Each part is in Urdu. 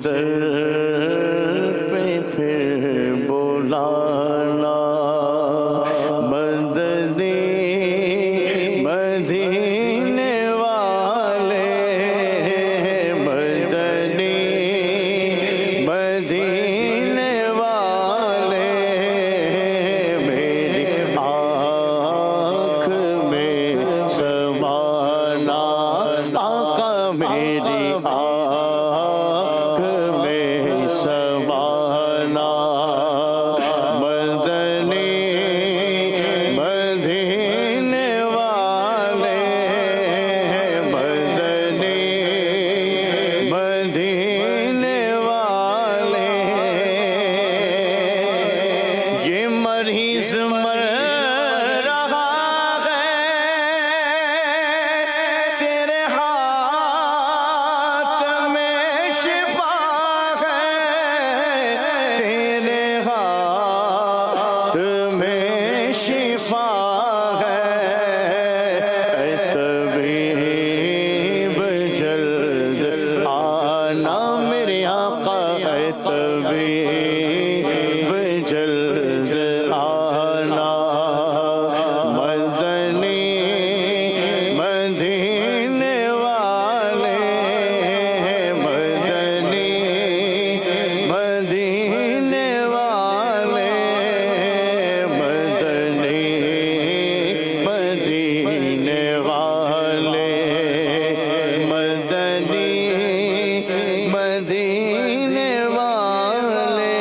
در پہ پھر بلانا مدنی مدینے والے مدنی مدینے والے میری آنکھ میں سمانا آقا میری آنکھ میں سمانا مدنی مدینے والے مدنی مدینے والے یہ مریض مر رہا ہے تیرے ہاتھ میں شفا ہے تیرے ہاتھ میں شفا ہے اے طبیب جلد آنا میرے آقا اے طبیب جلد آنا مدنی مدینے والے مدنی مدینے والے مدنی مدینے والے مدنی مدینے والے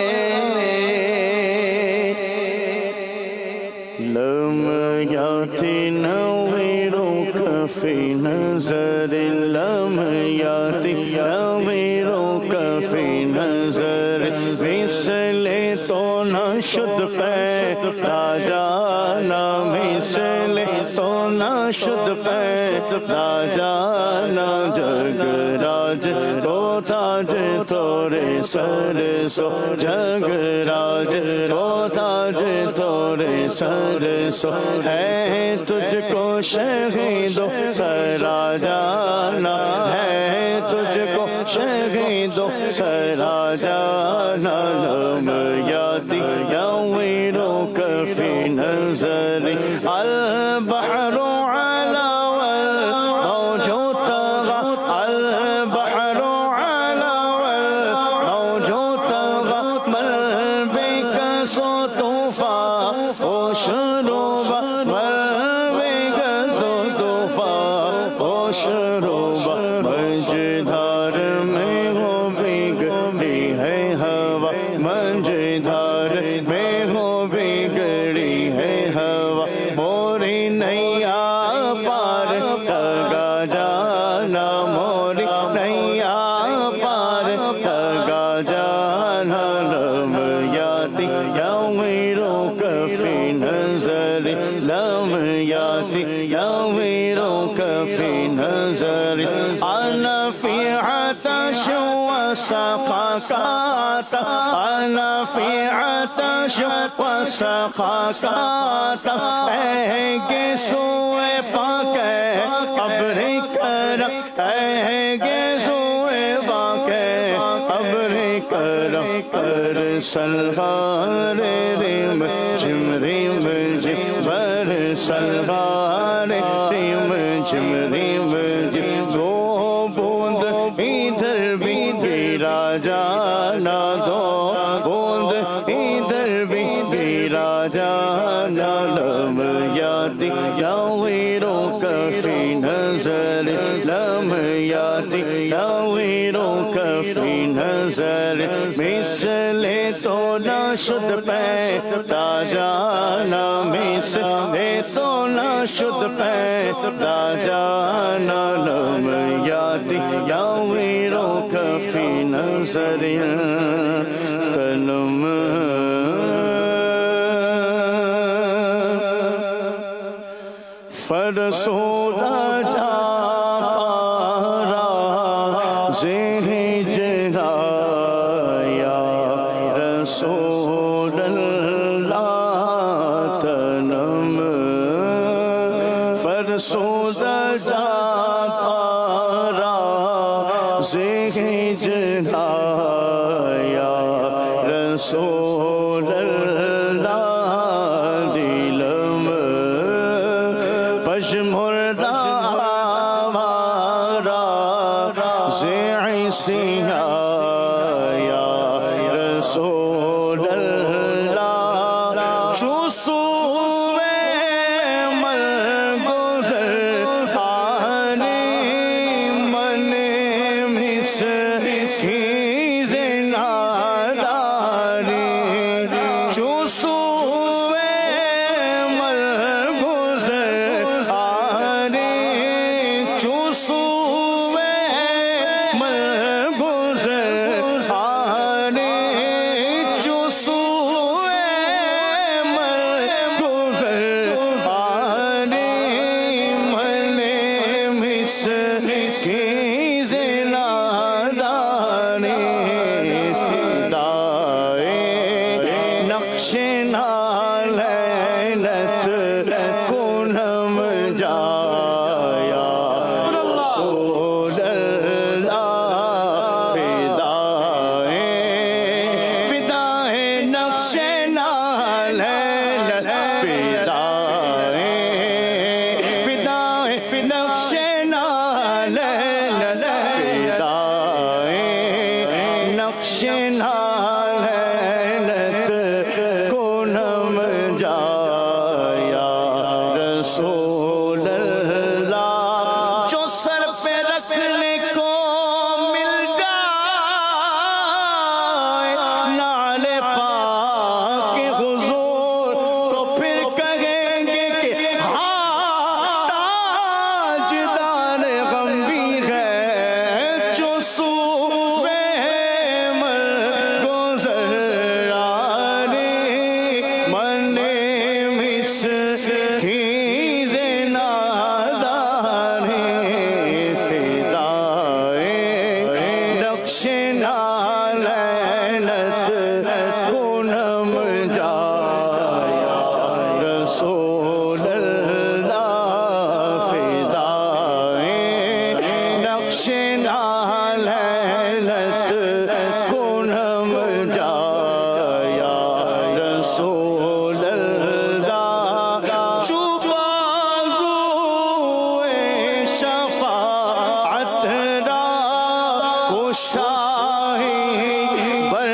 لمحاتی نویرک فی نظر لمحاتی نویرک فی نظر مثل تو نہ شد پیدا جانا مثل تو نہ شد پیدا جانا جگ راج تو تاج تورے سر سو جگ راج تو تاج تورے سر سو ہے تجھ کو شہیدوں سرا جانا ہے تجھ کو شہیدوں سرا جانا لمحاتی یویرک فی نظر البحر علا والموج طغى البحر علا والموج طغى مل بك صوت وشرب مل بك صوت وشرب مجدھار میں ہو بگڑی ہے ہوا مجدھار میں ہو بگڑی ہے ہوا موری نیا پار تگا جانا موری نیا پار تگا جانا لمحاتی یویرک فی نظر لمحاتی یویرک فی نظر انا فی عطش وسقاکات انا فی عطش وسقاکات اے گیسوئے پاک قبر کرم اے گیسوئے پاک قبر کرم کر سلغار ریم جم بر سلغار ریم جم دو بوند ادھر بھی تیرا جانا دو بوند ادھر بھی تیرا جانا لمحاتی یویرک فی نظر لمحاتی یویرک فی نظر مثل تو نہ شد پیدا جانا مثل تو نہ شد پیدا جانا لمحاتی یویرک فی نظر تنم فرسودہ جا پارا زیر جنا یا رسول اللہ تنم فرسودہ جا پارا زیر جنا رسول اللہ دلم پشمردہ آوارا زیعی سیاہ یا رسول اللہ چوسوے مرگزر آنی من مس چیز ناداری چوسوے مرگزر آنی چوسوے مرگزر آنی چوسوے مرگزر آنی من مس چیز نادانی فدائے نقش نالینت کنم جایا رسول اللہ فدائے نقش نالینت فدائے نقش نالینت نقش نالینت کنم جایا رسول اللہ جو سر پہ رکھنے کو مل جائے نال پاک حضور تو پھر کہیں گے کہ ہاں تاجدار غم بھی ہے جو سوئے مرگزر آنی من مس چیز نادانی فدائے نقش نالینت کنم جایا رسول اللہ فدائے نقش نالینت کنم جایا رسول اللہ جو بازوئے شفاعت را کشائی بر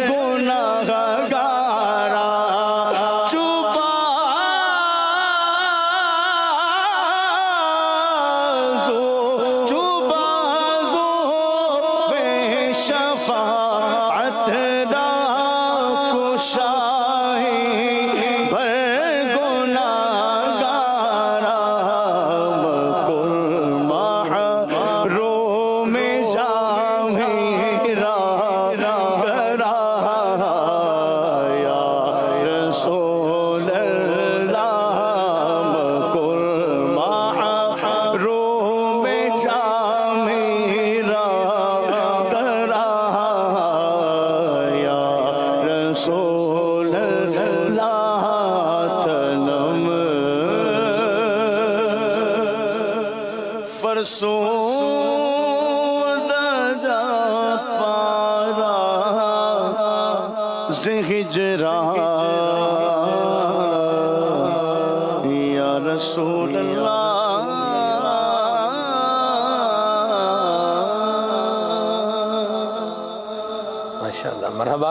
گناہگارا جو بازوئے شفاعت را کشائی بر گناہگارا مکن محروم جام میرا گرایا رسول اللہ مکن محروم جام میرا گرایا رسول اللہ تنم فرسود دا پارا ہجران یا رسول اللہ ماشاءاللہ مرحبا